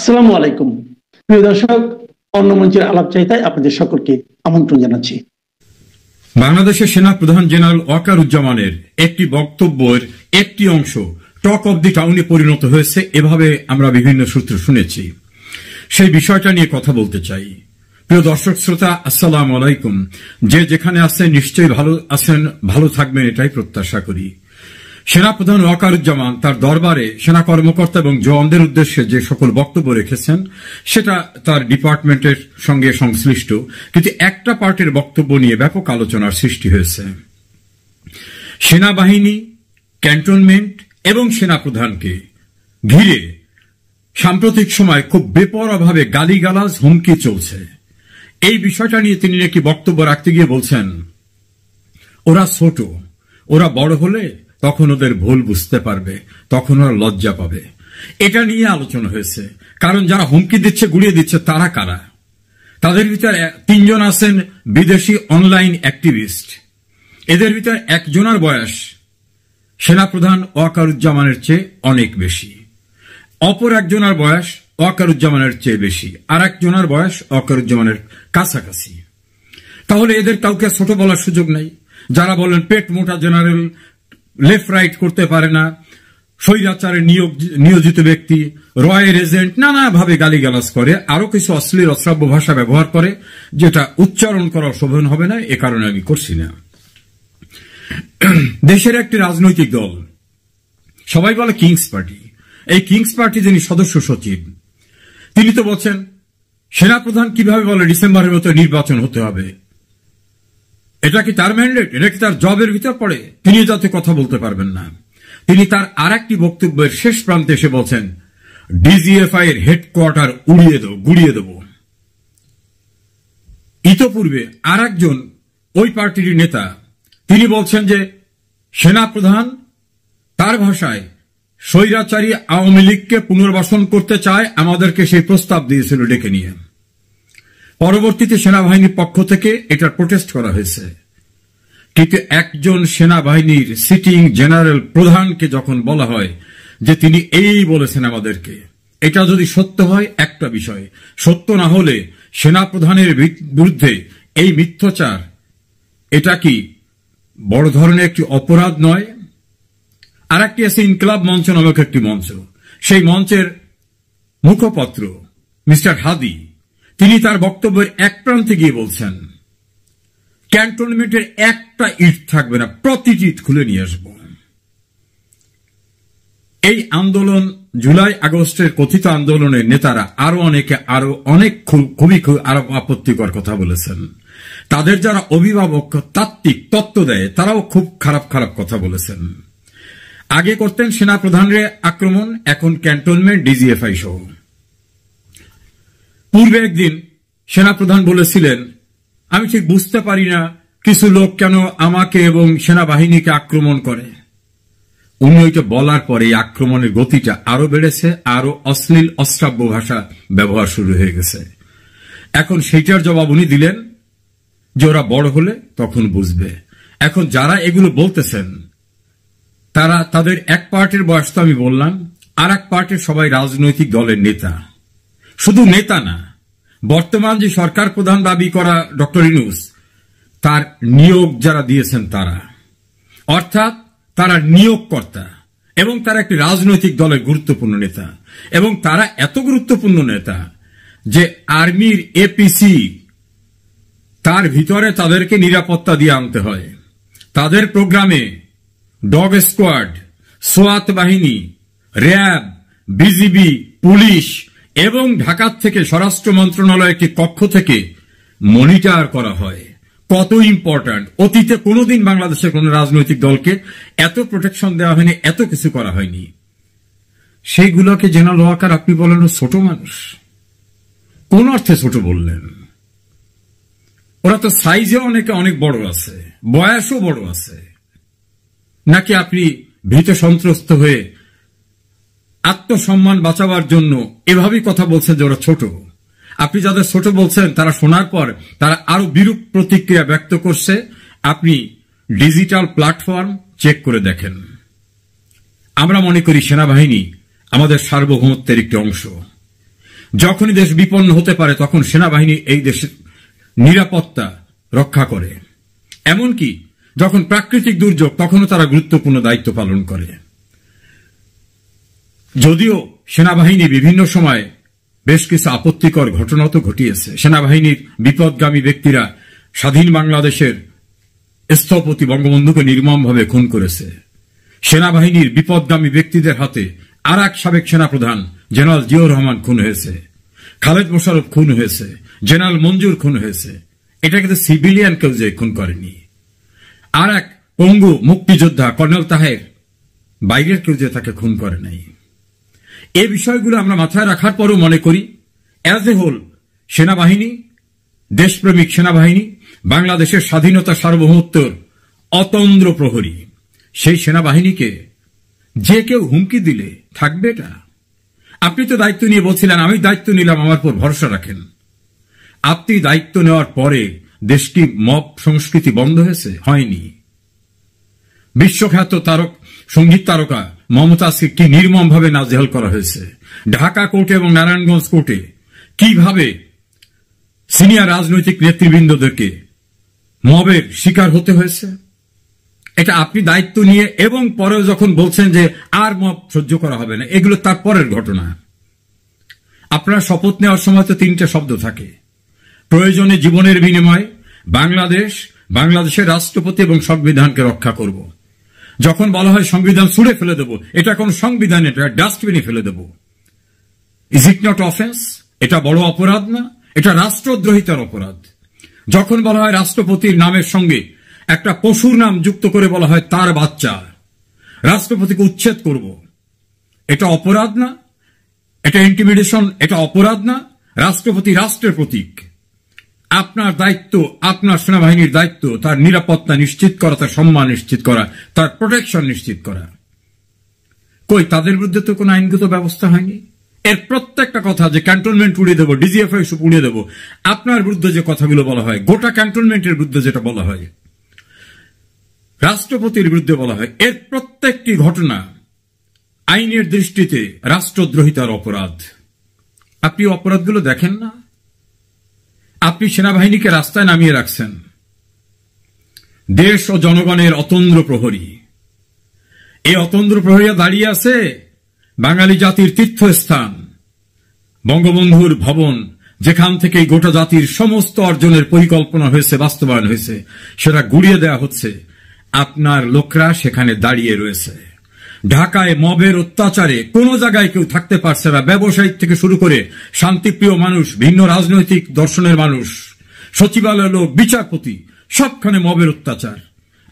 আসসালামু আলাইকুম প্রিয় দর্শক, অন্য মঞ্চের আলাপচারিতায় আপনাদের সকলকে আমন্ত্রণ জানাচ্ছি। বাংলাদেশের সেনা প্রধান জেনারেল ওয়াকারুজ্জামানের একটি বক্তব্যের একটি অংশ টক অব দি টাউনে পরিণত হয়েছে, এভাবে আমরা বিভিন্ন সূত্র শুনেছি। সেই বিষয়টা নিয়ে কথা বলতে চাই। প্রিয় দর্শক শ্রোতা, আসসালামু আলাইকুম। যে যেখানে আছেন নিশ্চয়ই ভালো আছেন, ভালো থাকবেন এটাই প্রত্যাশা করি। সেনাপ্রধান ওয়াকারুজ্জামান তার দরবারে সেনা কর্মকর্তা এবং জওয়ানদের উদ্দেশ্যে যে সকল বক্তব্য রেখেছেন সেটা তার ডিপার্টমেন্টের সঙ্গে সংশ্লিষ্ট, কিন্তু একটা পার্টির বক্তব্য নিয়ে ব্যাপক আলোচনার সৃষ্টি হয়েছে। সেনাবাহিনী, ক্যান্টনমেন্ট এবং সেনাপ্রধানকে ঘিরে সাম্প্রতিক সময় খুব বেপরোয়াভাবে গালিগালাজ, হুমকি চলছে। এই বিষয়টা নিয়ে তিনি নাকি বক্তব্য রাখতে গিয়ে বলছেন, ওরা ছোট, ওরা বড় হলে তখন ওদের ভুল বুঝতে পারবে, তখন ওরা লজ্জা পাবে। এটা নিয়ে আলোচনা হয়েছে। কারণ যারা হুমকি দিচ্ছে, গুড়িয়ে দিচ্ছে, তারা কারা? তাদের ভিতরে 3 জন আছেন বিদেশি অনলাইন অ্যাক্টিভিস্ট। এদের ভিতরে একজনের বয়স সেনাপ্রধান ওয়াকারুজ্জামানের চেয়ে অনেক বেশি, অপর একজনের বয়স ওয়াকারুজ্জামানের চেয়ে বেশি, আর একজনের বয়স ওয়াকারুজ্জামানের কাছাকাছি। তাহলে এদের কাউকে ছোট বলার সুযোগ নাই। যারা বলেন পেট মোটা জেনারেল, লেফট রাইট করতে পারে না, স্বৈরাচারে নিয়োজিত ব্যক্তি, রয়ের এজেন্ট, নানাভাবে গালিগালাজ করে, আরো কিছু অশ্লীল অশ্রাব্য ভাষা ব্যবহার করে, যেটা উচ্চারণ করা শোভন হবে না, এ কারণে আমি করছি না। দেশের একটি রাজনৈতিক দল, সবাই বলে কিংস পার্টি। এই কিংস পার্টি যিনি সদস্য সচিব, তিনি তো বলছেন সেনাপ্রধান কিভাবে বলে ডিসেম্বরের মতো নির্বাচন হতে হবে। এটা কি তার ম্যান্ডেট? এটা কি তার জবের ভিতর পড়ে? তিনি যাতে কথা বলতে পারবেন না। তিনি তার আর একটি বক্তব্যের শেষ প্রান্তে এসে বলছেন, ডিজিএফআই এর হেডকোয়ার্টার গুড়িয়ে দেব। ইতোপূর্বে আর একজন ওই পার্টির নেতা, তিনি বলছেন যে সেনাপ্রধান তার ভাষায় স্বৈরাচারী আওয়ামী লীগকে পুনর্বাসন করতে চায়, আমাদেরকে সেই প্রস্তাব দিয়েছিল ডেকে নিয়ে। পরবর্তীতে সেনাবাহিনীর পক্ষ থেকে এটার প্রোটেস্ট করা হয়েছে। কিন্তু একজন সেনাবাহিনীর সিটিং জেনারেল প্রধানকে যখন বলা হয় যে তিনি এই বলেছেন আমাদেরকে, এটা যদি সত্য হয় একটা বিষয়, সত্য না হলে সেনাপ্রধানের বিরুদ্ধে এই মিথ্যাচার, এটা কি বড় ধরনের একটি অপরাধ নয়? আর একটি আছে ইনকিলাব মঞ্চ নামক একটি মঞ্চ। সেই মঞ্চের মুখপত্র মিস্টার হাদি, তিনি তার বক্তব্যের এক প্রান্তে গিয়ে বলছেন, ক্যান্টনমেন্টের একটা ইট থাকবে না, প্রতিটি ইট খুলে নিয়ে আসব। এই আন্দোলন, জুলাই আগস্টের কথিত আন্দোলনের নেতারা আরো অনেক খুবই আরো আপত্তিকর কথা বলেছেন। তাদের যারা অভিভাবক, তাত্ত্বিক তত্ত্ব দেয়, তারাও খুব খারাপ খারাপ কথা বলেছেন। আগে করতেন সেনাপ্রধানের আক্রমণ, এখন ক্যান্টনমেন্ট, ডিজিএফআই সহ। পূর্বে একদিন সেনাপ্রধান বলেছিলেন, আমি ঠিক বুঝতে পারি না কিছু লোক কেন আমাকে এবং সেনাবাহিনীকে আক্রমণ করে। উনি ওইটা বলার পরে আক্রমণের গতিটা আরো বেড়েছে, আরো অশ্লীল অশ্রাব্য ভাষা ব্যবহার শুরু হয়ে গেছে। এখন সেইটার জবাব উনি দিলেন যে ওরা বড় হলে তখন বুঝবে। এখন যারা এগুলো বলতেছেন তারা, তাদের এক পার্টির বয়স তো আমি বললাম, আর এক পার্টির সবাই রাজনৈতিক দলের নেতা। শুধু নেতা না, বর্তমান যে সরকার প্রধান দাবি করা ডক্টর ইউনূস, তার নিয়োগ যারা দিয়েছেন তারা, অর্থাৎ তারা নিয়োগকর্তা এবং তারা একটি রাজনৈতিক দলের গুরুত্বপূর্ণ নেতা। এবং তারা এত গুরুত্বপূর্ণ নেতা যে আর্মির এপিসি, তার ভিতরে তাদেরকে নিরাপত্তা দিয়ে আনতে হয়। তাদের প্রোগ্রামে ডগ স্কোয়াড, সোয়াত বাহিনী, র্যাব, বিজিবি, পুলিশ এবং ঢাকা থেকে স্বরাষ্ট্র মন্ত্রণালয়ের একটি কক্ষ থেকে মনিটর করা হয়। কত ইম্পর্ট্যান্ট! অতীতে কোনোদিন বাংলাদেশের কোন রাজনৈতিক দলকে এত প্রোটেকশন দেওয়া হয়নি, এত কিছু করা হয়নি। সেইগুলোকে জেনারেল ওয়াকার আপনি বলেন ছোট মানুষ। কোন অর্থে ছোট বললেন? ওরা তো সাইজে অনেক বড় আছে, বয়সও বড় আছে। নাকি আপনি ভীত সন্ত্রস্ত হয়ে আত্মসম্মান বাঁচাবার জন্য এভাবেই কথা বলছেন যে ওরা ছোট? আপনি যাদের ছোট বলছেন তারা শোনার পর তারা আরো বিরূপ প্রতিক্রিয়া ব্যক্ত করছে। আপনি ডিজিটাল প্ল্যাটফর্ম চেক করে দেখেন। আমরা মনে করি সেনাবাহিনী আমাদের সার্বভৌমত্বের একটি অংশ। যখনই দেশ বিপন্ন হতে পারে তখন সেনাবাহিনী এই দেশের নিরাপত্তা রক্ষা করে। এমনকি যখন প্রাকৃতিক দুর্যোগ তখনও তারা গুরুত্বপূর্ণ দায়িত্ব পালন করে। যদিও সেনাবাহিনী বিভিন্ন সময় বেশ কিছু আপত্তিকর ঘটনা তো ঘটিয়েছে। সেনাবাহিনীর বিপদগামী ব্যক্তিরা স্বাধীন বাংলাদেশের স্থপতি বঙ্গবন্ধুকে নির্মমভাবে খুন করেছে। সেনাবাহিনীর বিপদগামী ব্যক্তিদের হাতে আর এক সাবেক সেনাপ্রধান জেনারেল জিয়াউর রহমান খুন হয়েছে, খালেদ মোশাররফ খুন হয়েছে, জেনারেল মঞ্জুর খুন হয়েছে। এটা কিন্তু সিভিলিয়ান কেউ যে খুন করেনি। আর এক পঙ্গু মুক্তিযোদ্ধা কর্নেল তাহের, বাইরের কেউ যে তাকে খুন করে নাই। এই বিষয়গুলো আমরা মাথায় রাখার পরও মনে করি অ্যাজ এ হোল সেনাবাহিনী, দেশপ্রেমিক সেনাবাহিনী বাংলাদেশের স্বাধীনতা সার্বভৌমত্বর অতন্দ্র প্রহরী। সেই সেনাবাহিনীকে যে কেউ হুমকি দিলে থাকবে এটা? আপনি তো দায়িত্ব নিয়ে বলছিলেন আমি দায়িত্ব নিলাম, আমার উপর ভরসা রাখেন। আপনি দায়িত্ব নেওয়ার পরে দেশ কি মব সংস্কৃতি বন্ধ হয়েছে? হয়নি। বিশ্বখ্যাত সঙ্গীত তারকা মমতাজকে কি নির্মমভাবে নাজেহাল করা হয়েছে। ঢাকা কোর্টে এবং নারায়ণগঞ্জ কোর্টে কিভাবে সিনিয়র রাজনৈতিক নেতৃবৃন্দদেরকে মবের শিকার হতে হয়েছে। এটা আপনি দায়িত্ব নিয়ে এবং পরেও যখন বলছেন যে আর মব সহ্য করা হবে না, এগুলো তার পরের ঘটনা। আপনার শপথ নেওয়ার সময় তো তিনটা শব্দ থাকে, প্রয়োজনে জীবনের বিনিময়ে বাংলাদেশের রাষ্ট্রপতি এবং সংবিধানকে রক্ষা করব। যখন বলা হয় সংবিধান ছুঁড়ে ফেলে দেব, এটা কোন সংবিধান, এটা ডাস্টবিনে ফেলে দেব। Is it not offence? এটা বড় অপরাধ না? এটা রাষ্ট্রদ্রোহিতার অপরাধ। যখন বলা হয় রাষ্ট্রপতির নামের সঙ্গে একটা পশুর নাম যুক্ত করে বলা হয় তার বাচ্চা, রাষ্ট্রপতিকে উচ্ছেদ করব, এটা অপরাধ না? এটা ইন্টিমিডেশন, এটা অপরাধ না? রাষ্ট্রপতি রাষ্ট্রের প্রতীক। আপনার দায়িত্ব, আপনার সেনাবাহিনীর দায়িত্ব তার নিরাপত্তা নিশ্চিত করা, তার সম্মান নিশ্চিত করা, তার প্রোটেকশন নিশ্চিত করা। কই তাদের বিরুদ্ধে তো কোনো আইনগত ব্যবস্থা হয়নি। এর প্রত্যেকটা কথা যে ক্যান্টনমেন্ট উড়িয়ে দেবো, ডিজিএফআই উড়িয়ে দেবো, আপনার বিরুদ্ধে যে কথাগুলো বলা হয়, গোটা ক্যান্টনমেন্টের বিরুদ্ধে যেটা বলা হয়, রাষ্ট্রপতির বিরুদ্ধে বলা হয়, এর প্রত্যেকটি ঘটনা আইনের দৃষ্টিতে রাষ্ট্রদ্রোহিতার অপরাধ। আপনি অপরাধগুলো দেখেন না? আপনি সেনাবাহিনীকে রাস্তায় নামিয়ে রাখছেন, দেশ ও জনগণের অতন্দ্র প্রহরী। এই অতন্দ্র প্রহরীরা দাঁড়িয়ে আছে বাঙালি জাতির তীর্থস্থান বঙ্গবন্ধুর ভবন, যেখান থেকে গোটা জাতির সমস্ত অর্জনের পরিকল্পনা হয়েছে, বাস্তবায়ন হয়েছে, সেটা গুড়িয়ে দেওয়া হচ্ছে। আপনার লোকরা সেখানে দাঁড়িয়ে রয়েছে। ঢাকায় মবের অত্যাচারে কোন জায়গায় কেউ থাকতে পারছে না। ব্যবসায়ী থেকে শুরু করে শান্তিপ্রিয় মানুষ, ভিন্ন রাজনৈতিক দর্শনের মানুষ, সচিবালয় লোক, বিচারপতি, সবখানে মবের অত্যাচার।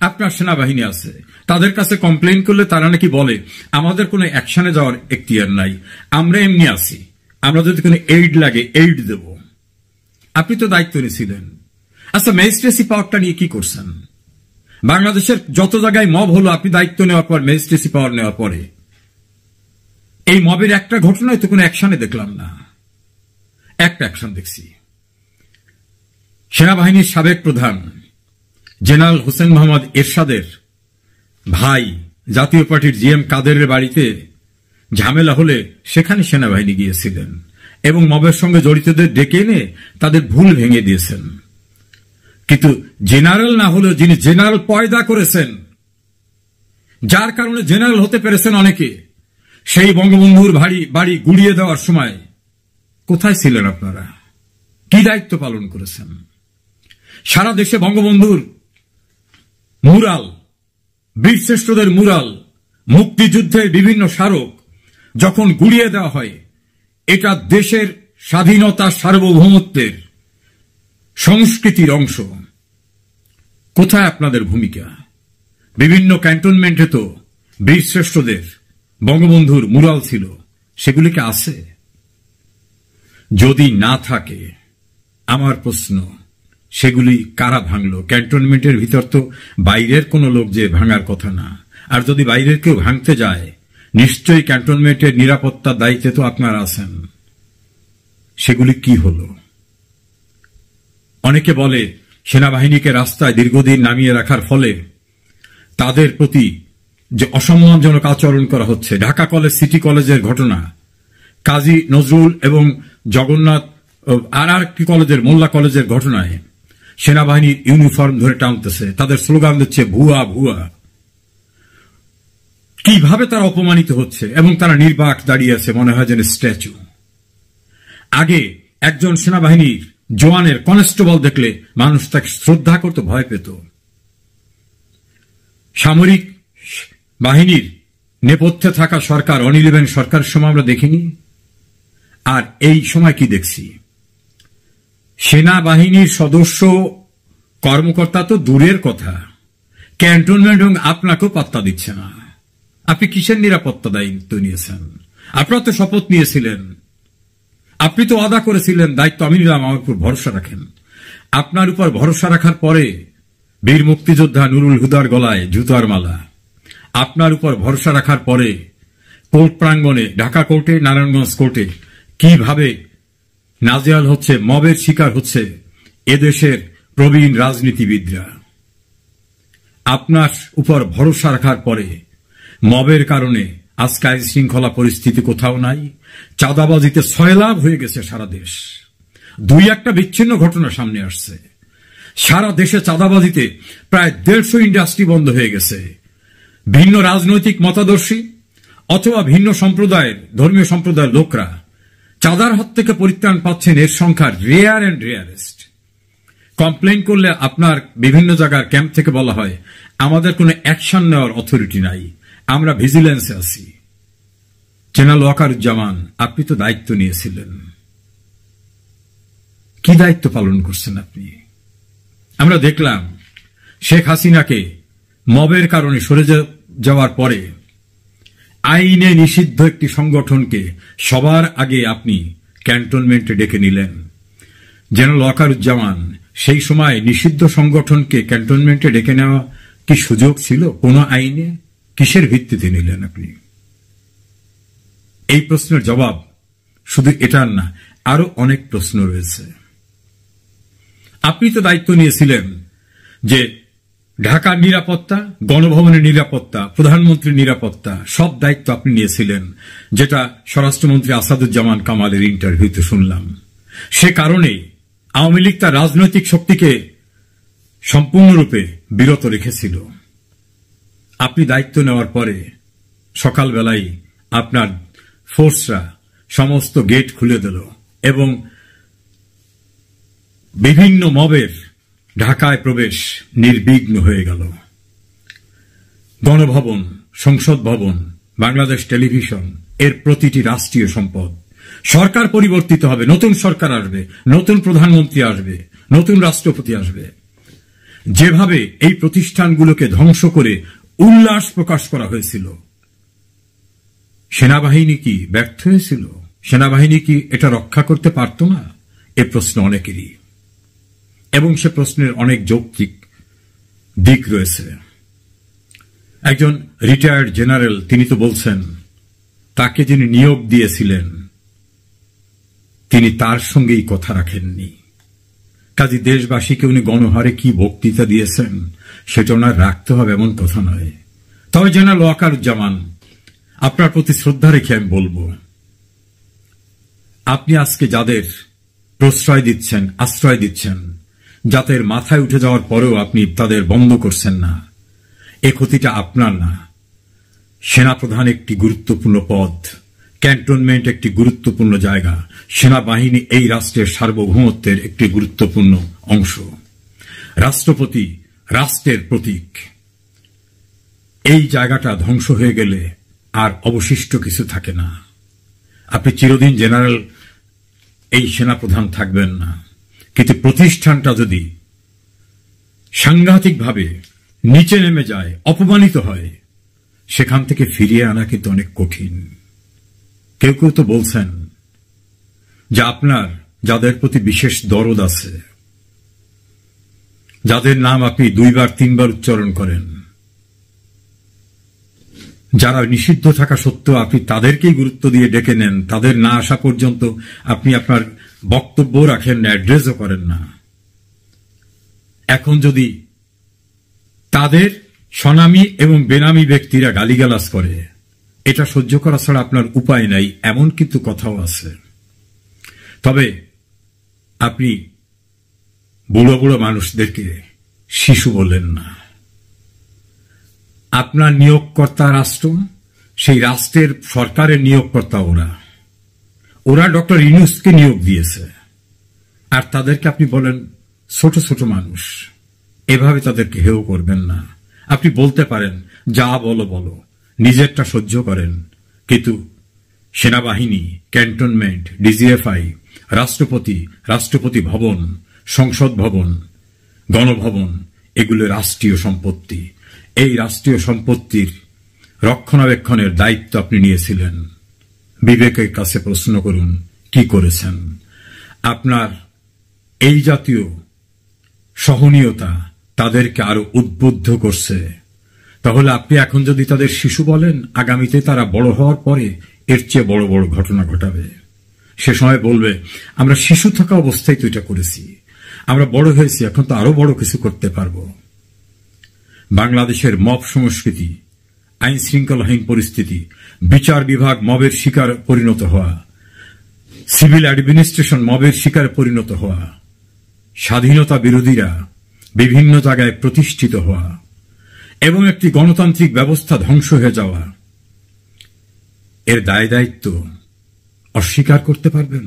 আপনার সেনাবাহিনী আছে, তাদের কাছে কমপ্লেন করলে তারা নাকি বলে আমাদের কোনো অ্যাকশনে যাওয়ার এখতিয়ার নাই, আমরা এমনি আছি, আমরা যদি কোনো এইড লাগে এইড দেব। আপনি তো দায়িত্ব নিয়েছিলেন। আচ্ছা, ম্যাজিস্ট্রেসি পাওয়ারটা নিয়ে কি করছেন? বাংলাদেশের যত জায়গায় মব হলো আপনি দায়িত্ব নেওয়ার পর, ম্যাজিস্ট্রেসি পাওয়ার নেওয়ার পরে, এই মবের একটা ঘটনায় তো কোনো অ্যাকশনে দেখলাম না। একটা অ্যাকশন দেখছি, সেনাবাহিনীর সাবেক প্রধান জেনারেল হোসেন মোহাম্মদ এরশাদের ভাই জাতীয় পার্টির জিএম কাদেরের বাড়িতে ঝামেলা হলে সেখানে সেনাবাহিনী গিয়েছিলেন এবং মবের সঙ্গে জড়িতদের ডেকে এনে তাদের ভুল ভেঙে দিয়েছেন। কিন্তু জেনারেল না হলেও যিনি জেনারেল পয়দা করেছেন, যার কারণে জেনারেল হতে পেরেছেন অনেকে, সেই বঙ্গবন্ধুর বাড়ি গুড়িয়ে দেওয়ার সময় কোথায় ছিলেন আপনারা? কি দায়িত্ব পালন করেছেন? সারা দেশে বঙ্গবন্ধুর মুরাল, বীরশ্রেষ্ঠদের মুরাল, মুক্তিযুদ্ধের বিভিন্ন স্মারক যখন গুড়িয়ে দেওয়া হয়, এটা দেশের স্বাধীনতা সার্বভৌমত্বের সংস্কৃতির অংশ। কোথায় আপনাদের ভূমিকা? বিভিন্ন ক্যান্টনমেন্টে তো বীরশ্রেষ্ঠদের, বঙ্গবন্ধুর মুরাল ছিল, সেগুলিকে আছে? যদি না থাকে, আমার প্রশ্ন, সেগুলি কারা ভাঙলো? ক্যান্টনমেন্টের ভিতর তো বাইরের কোনো লোক যে ভাঙার কথা না। আর যদি বাইরের কেউ ভাঙতে যায়, নিশ্চয়ই ক্যান্টনমেন্টের নিরাপত্তার দায়িত্বে তো আপনারা আছেন। সেগুলি কি হলো? অনেকে বলে সেনাবাহিনীকে রাস্তায় দীর্ঘদিন নামিয়ে রাখার ফলে তাদের প্রতি যে অসম্মানজনক আচরণ করা হচ্ছে। ঢাকা কলেজ, সিটি কলেজের ঘটনা, কাজী নজরুল এবং জগন্নাথ আর একটি কলেজের মোল্লা কলেজের ঘটনায় সেনাবাহিনীর ইউনিফর্ম ধরে টানতেছে, তাদের স্লোগান দিচ্ছে ভুয়া ভুয়া। কিভাবে তারা অপমানিত হচ্ছে এবং তারা নির্বাক দাঁড়িয়ে আছে, মনে হয় যেন স্ট্যাচু। আগে একজন সেনাবাহিনীর জওয়ানের কনস্টেবল দেখলে মানুষ তাকে শ্রদ্ধা করত, ভয় পেত। সামরিক বাহিনীর নেপথ্যে থাকা সরকার, অনিল সরকারের সময় আমরা দেখিনি। আর এই সময় কি দেখছি? সেনাবাহিনীর সদস্য কর্মকর্তা তো দূরের কথা, ক্যান্টনমেন্ট এবং আপনাকেও পাত্তা দিচ্ছে না। আপনি কিসের নিরাপত্তা দায়িত্ব নিয়েছেন? আপনারা তো শপথ নিয়েছিলেন, আপনি তো ওয়াদা করেছিলেন দায়িত্ব আমি নিলাম, আমার উপর ভরসা রাখেন। আপনার উপর ভরসা রাখার পরে বীর মুক্তিযোদ্ধা নুরুল হুদার গলায় জুতার মালা। আপনার উপর ভরসা রাখার পরে কোর্ট প্রাঙ্গণে, ঢাকা কোর্টে, নারায়ণগঞ্জ কোর্টে কিভাবে নাজেহাল হচ্ছে, মবের শিকার হচ্ছে এদেশের প্রবীণ রাজনীতিবিদরা। আপনার উপর ভরসা রাখার পরে মবের কারণে আজকে আইন শৃঙ্খলা পরিস্থিতি কোথাও নাই। চাঁদাবাজিতে সয়লাভ হয়ে গেছে সারা দেশ। দুই একটা বিচ্ছিন্ন ঘটনা সামনে আসছে। সারা দেশে চাঁদাবাজিতে প্রায় 150 ইন্ডাস্ট্রি বন্ধ হয়ে গেছে। ভিন্ন রাজনৈতিক মতাদর্শী অথবা ভিন্ন সম্প্রদায়ের, ধর্মীয় সম্প্রদায়ের লোকরা চাঁদার হাত থেকে পরিত্রাণ পাচ্ছেন, এর সংখ্যা রেয়ার অ্যান্ড রেয়ারেস্ট। কমপ্লেন করলে আপনার বিভিন্ন জায়গার ক্যাম্প থেকে বলা হয় আমাদের কোনো অ্যাকশন নেওয়ার অথরিটি নাই, আমরা ভিজিলেন্সে আছি। জেনারেল ওয়াকারুজ্জামান, আপনি তো দায়িত্ব নিয়েছিলেন, কি দায়িত্ব পালন করছেন আপনি? আমরা দেখলাম শেখ হাসিনাকে মবের কারণে সরে যাওয়ার পরে আইনে নিষিদ্ধ একটি সংগঠনকে সবার আগে আপনি ক্যান্টনমেন্টে ডেকে নিলেন। জেনারেল ওয়াকারুজ্জামান, সেই সময় নিষিদ্ধ সংগঠনকে ক্যান্টনমেন্টে ডেকে নেওয়া কি সুযোগ ছিল কোন আইনে? কিসের ভিত্তিতে নিলেন আপনি? এই প্রশ্নের জবাব শুধু এটার না, আরো অনেক প্রশ্ন রয়েছে। আপনি তো দায়িত্ব নিয়েছিলেন যে ঢাকার নিরাপত্তা, গণভবনের নিরাপত্তা, প্রধানমন্ত্রীর নিরাপত্তা, সব দায়িত্ব আপনি নিয়েছিলেন, যেটা স্বরাষ্ট্রমন্ত্রী আসাদুজ্জামান কামালের ইন্টারভিউতে শুনলাম। সে কারণেই আওয়ামী লীগ তার রাজনৈতিক শক্তিকে সম্পূর্ণরূপে বিরত রেখেছিল। আপনি দায়িত্ব নেওয়ার পরে সকালবেলায় আপনার ফোর্সরা সমস্ত গেট খুলে দিল এবং বিভিন্ন মবের ঢাকায় প্রবেশ নির্বিঘ্ন হয়ে গেল। গণভবন, সংসদ ভবন, বাংলাদেশ টেলিভিশন, এর প্রতিটি রাষ্ট্রীয় সম্পদ। সরকার পরিবর্তিত হবে, নতুন সরকার আসবে, নতুন প্রধানমন্ত্রী আসবে, নতুন রাষ্ট্রপতি আসবে। যেভাবে এই প্রতিষ্ঠানগুলোকে ধ্বংস করে উল্লাস প্রকাশ করা হয়েছিল, সেনাবাহিনী কি ব্যর্থ হয়েছিল? সেনাবাহিনী কি এটা রক্ষা করতে পারত না? এ প্রশ্ন অনেকেরই, এবং সে প্রশ্নের অনেক যৌক্তিক দিক রয়েছে। একজন রিটায়ার্ড জেনারেল তিনি তো বলছেন তাকে যিনি নিয়োগ দিয়েছিলেন তিনি তার সঙ্গেই কথা রাখেননি। কাজী দেশবাসীকে উনি গণহারে কি বক্তৃতা দিয়েছেন সেটা ওনার রাখতে হবে এমন কথা নয়। তবে জেনারেল ওয়াকারুজ্জামান, আপনার প্রতি শ্রদ্ধা রেখে আমি বলবো, আপনি আজকে যাদের প্রশ্রয় দিচ্ছেন, আশ্রয় দিচ্ছেন, যাদের মাথায় উঠে যাওয়ার পরেও আপনি তাদের বন্ধ করছেন না, এ ক্ষতিটা আপনার না। সেনাপ্রধান একটি গুরুত্বপূর্ণ পদ, ক্যান্টনমেন্ট একটি গুরুত্বপূর্ণ জায়গা, সেনাবাহিনী এই রাষ্ট্রের সার্বভৌমত্বের একটি গুরুত্বপূর্ণ অংশ, রাষ্ট্রপতি রাষ্ট্রের প্রতীক। এই জায়গাটা ধ্বংস হয়ে গেলে আর অবশিষ্ট কিছু থাকে না। আপনি চিরদিন জেনারেল, এই সেনাপ্রধান থাকবেন না, কিন্তু প্রতিষ্ঠানটা যদি সাংঘাতিকভাবে নিচে নেমে যায়, অপমানিত হয়, সেখান থেকে ফিরিয়ে আনা কিন্তু অনেক কঠিন। কেউ কেউ তো বলছেন যে আপনার যাদের প্রতি বিশেষ দরদ আছে, যাদের নাম আপনি 2-3 বার উচ্চারণ করেন, যারা নিষিদ্ধ থাকা সত্ত্বেও আপনি তাদেরকেই গুরুত্ব দিয়ে ডেকে নেন, তাদের না আসা পর্যন্ত আপনি আপনার বক্তব্য রাখেন না, অ্যাড্রেসও করেন না। এখন যদি তাদের স্বনামী এবং বেনামী ব্যক্তিরা গালিগালাজ করে, এটা সহ্য করা ছাড়া আপনার উপায় নাই, এমন কিন্তু কথাও আছে। তবে আপনি বুড়ো বুড়ো মানুষদেরকে শিশু বললেন না। আপনার নিয়োগকর্তা রাষ্ট্র, সেই রাষ্ট্রের সরকারের নিয়োগকর্তা ওরা ডক্টর ইউনূসকে নিয়োগ দিয়েছে, আর তাদেরকে আপনি বলেন ছোট ছোট মানুষ। এভাবে তাদেরকে হেয় করবেন না। আপনি বলতে পারেন যা বলো বলো, নিজেরটা সহ্য করেন, কিন্তু সেনাবাহিনী, ক্যান্টনমেন্ট, ডিজিএফআই, রাষ্ট্রপতি, রাষ্ট্রপতি ভবন, সংসদ ভবন, গণভবন, এগুলো রাষ্ট্রীয় সম্পত্তি। এই রাষ্ট্রীয় সম্পত্তির রক্ষণাবেক্ষণের দায়িত্ব আপনি নিয়েছিলেন। বিবেকের কাছে প্রশ্ন করুন কি করেছেন। আপনার এই জাতীয় সহনীয়তা তাদেরকে আরো উদ্বুদ্ধ করছে। তাহলে আপনি এখন যদি তাদের শিশু বলেন, আগামীতে তারা বড় হওয়ার পরে এর চেয়ে বড় বড় ঘটনা ঘটাবে। সে সময় বলবে আমরা শিশু থাকা অবস্থায় তো এটা করেছি, আমরা বড় হয়েছি, এখন তো আরো বড় কিছু করতে পারবো। বাংলাদেশের মব সংস্কৃতি, আইন শৃঙ্খলাহীন পরিস্থিতি, বিচার বিভাগ মবের শিকার পরিণত হওয়া, সিভিল অ্যাডমিনিস্ট্রেশন মবের শিকার পরিণত হওয়া, স্বাধীনতা বিরোধীরা বিভিন্ন জায়গায় প্রতিষ্ঠিত হওয়া এবং একটি গণতান্ত্রিক ব্যবস্থা ধ্বংস হয়ে যাওয়া, এর দায় দায়িত্ব অস্বীকার করতে পারবেন?